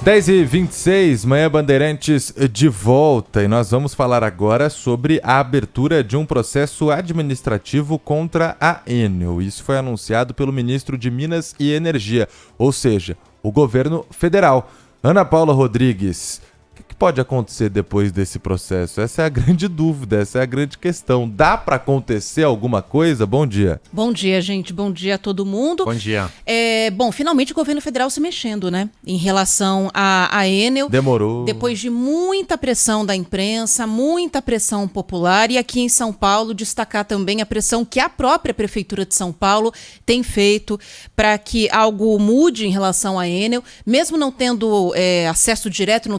10h26, Manhã Bandeirantes de volta, e nós vamos falar agora sobre a abertura de um processo administrativo contra a Enel. Isso foi anunciado pelo ministro de Minas e Energia, ou seja, o governo federal. Ana Paula Rodrigues, o que pode acontecer depois desse processo? Essa é a grande dúvida, essa é a grande questão. Dá para acontecer alguma coisa? Bom dia. Bom dia, gente. Bom dia a todo mundo. Bom dia. Bom, finalmente o governo federal se mexendo, né? Em relação à Enel. Demorou. Depois de muita pressão da imprensa, muita pressão popular. E aqui em São Paulo, destacar também a pressão que a própria Prefeitura de São Paulo tem feito para que algo mude em relação à Enel. Mesmo não tendo acesso direto, não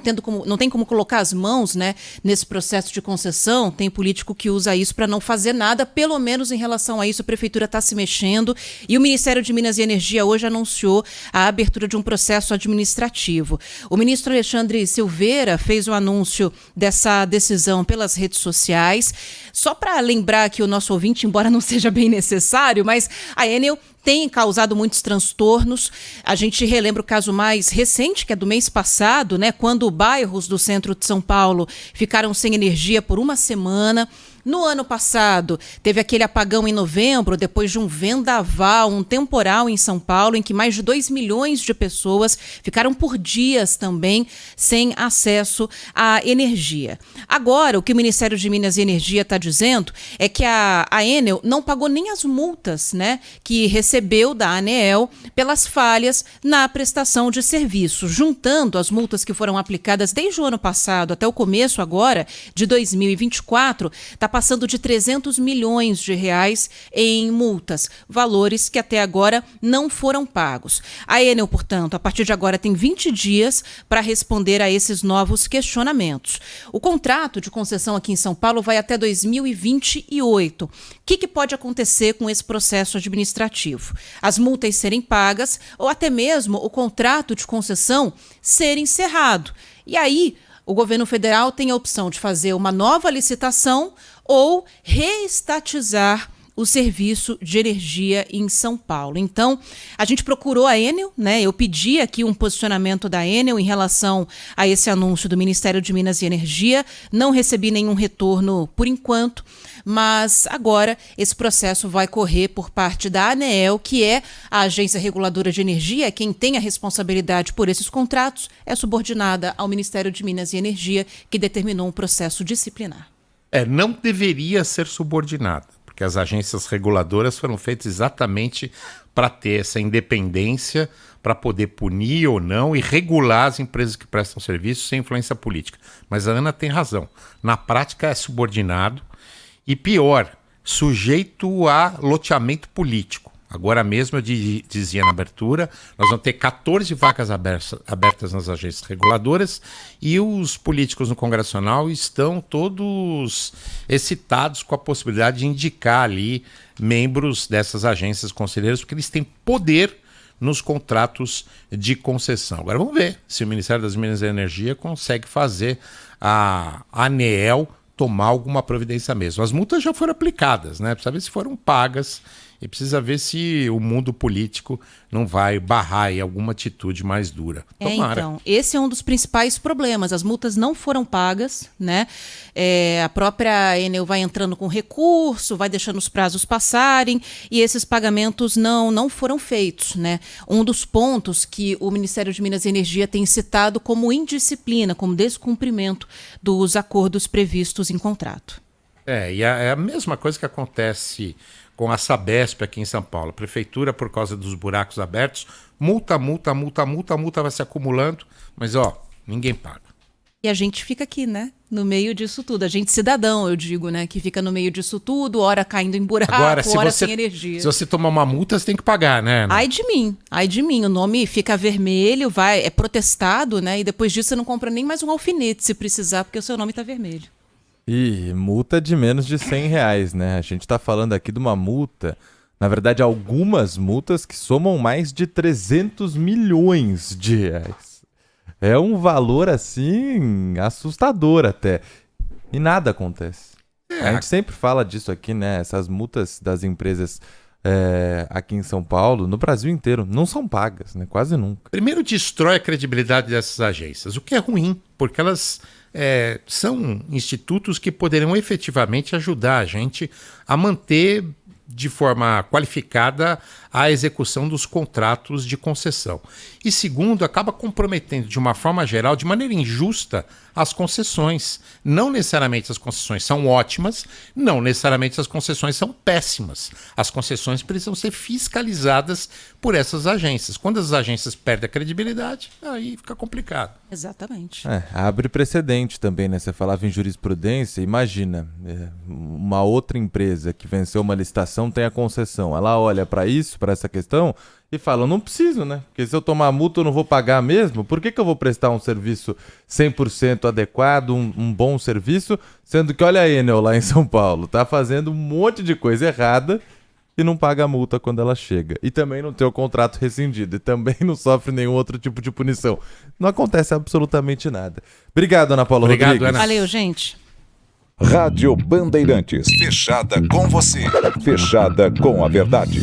tem como colocar as mãos, né, nesse processo de concessão, tem político que usa isso para não fazer nada. Pelo menos em relação a isso, a Prefeitura está se mexendo. E o Ministério de Minas e Energia hoje anunciou a abertura de um processo administrativo. O ministro Alexandre Silveira fez o anúncio dessa decisão pelas redes sociais. Só para lembrar aqui o nosso ouvinte, embora não seja bem necessário, mas a Enel tem causado muitos transtornos. A gente relembra o caso mais recente, que é do mês passado, né, quando bairros do centro de São Paulo ficaram sem energia por uma semana. No ano passado, teve aquele apagão em novembro, depois de um vendaval, um temporal em São Paulo, em que mais de 2 milhões de pessoas ficaram por dias também sem acesso à energia. Agora, o que o Ministério de Minas e Energia está dizendo é que a Enel não pagou nem as multas, né, que recebeu da ANEEL pelas falhas na prestação de serviço. Juntando as multas que foram aplicadas desde o ano passado até o começo agora, de 2024, está passando de 300 milhões de reais em multas, valores que até agora não foram pagos. A Enel, portanto, a partir de agora tem 20 dias para responder a esses novos questionamentos. O contrato de concessão aqui em São Paulo vai até 2028. O que pode acontecer com esse processo administrativo? As multas serem pagas ou até mesmo o contrato de concessão ser encerrado. E aí, o governo federal tem a opção de fazer uma nova licitação ou reestatizar o serviço de energia em São Paulo. Então, a gente procurou a Enel, né? Eu pedi aqui um posicionamento da Enel em relação a esse anúncio do Ministério de Minas e Energia. Não recebi nenhum retorno por enquanto, mas agora esse processo vai correr por parte da ANEEL, que é a agência reguladora de energia. Quem tem a responsabilidade por esses contratos é subordinada ao Ministério de Minas e Energia, que determinou um processo disciplinar. Não deveria ser subordinada, porque as agências reguladoras foram feitas exatamente para ter essa independência, para poder punir ou não e regular as empresas que prestam serviço sem influência política. Mas a Ana tem razão. Na prática é subordinado e, pior, sujeito a loteamento político. Agora mesmo, eu dizia na abertura, nós vamos ter 14 vagas abertas nas agências reguladoras e os políticos no Congresso Nacional estão todos excitados com a possibilidade de indicar ali membros dessas agências conselheiras, porque eles têm poder nos contratos de concessão. Agora vamos ver se o Ministério das Minas e Energia consegue fazer a ANEEL tomar alguma providência mesmo. As multas já foram aplicadas, né? Precisa ver se foram pagas e precisa ver se o mundo político não vai barrar em alguma atitude mais dura. Tomara. Então, esse é um dos principais problemas. As multas não foram pagas, né? A própria Enel vai entrando com recurso, vai deixando os prazos passarem e esses pagamentos não foram feitos, né? Um dos pontos que o Ministério de Minas e Energia tem citado como indisciplina, como descumprimento dos acordos previstos em contrato. E é a mesma coisa que acontece com a Sabesp aqui em São Paulo. A prefeitura, por causa dos buracos abertos, multa vai se acumulando, mas ninguém paga. E a gente fica aqui, né, no meio disso tudo. A gente cidadão, eu digo, né, que fica no meio disso tudo, hora caindo em buraco, agora, hora sem energia. Se você tomar uma multa, você tem que pagar, né? Ai de mim, o nome fica vermelho, é protestado, né, e depois disso você não compra nem mais um alfinete se precisar, porque o seu nome tá vermelho. E multa de menos de R$100, né? A gente está falando aqui de uma multa, na verdade, algumas multas que somam mais de 300 milhões de reais. É um valor, assim, assustador até. E nada acontece. A gente sempre fala disso aqui, né? Essas multas das empresas aqui em São Paulo, no Brasil inteiro, não são pagas, né? Quase nunca. Primeiro, destrói a credibilidade dessas agências, o que é ruim, porque elas são institutos que poderão efetivamente ajudar a gente a manter de forma qualificada a execução dos contratos de concessão. E segundo, acaba comprometendo de uma forma geral, de maneira injusta, as concessões. Não necessariamente as concessões são ótimas, não necessariamente as concessões são péssimas. As concessões precisam ser fiscalizadas por essas agências. Quando as agências perdem a credibilidade, aí fica complicado. Exatamente. Abre precedente também, né? Você falava em jurisprudência, imagina, uma outra empresa que venceu uma licitação tem a concessão. Ela olha para isso, para essa questão, e fala, não preciso, né? Porque se eu tomar multa eu não vou pagar mesmo, por que eu vou prestar um serviço 100% adequado, um bom serviço, sendo que olha a Enel lá em São Paulo, tá fazendo um monte de coisa errada e não paga a multa quando ela chega. E também não tem o contrato rescindido. E também não sofre nenhum outro tipo de punição. Não acontece absolutamente nada. Obrigado, Ana Paula Rodrigues. Ana. Valeu, gente. Rádio Bandeirantes. Fechada com você. Fechada com a verdade.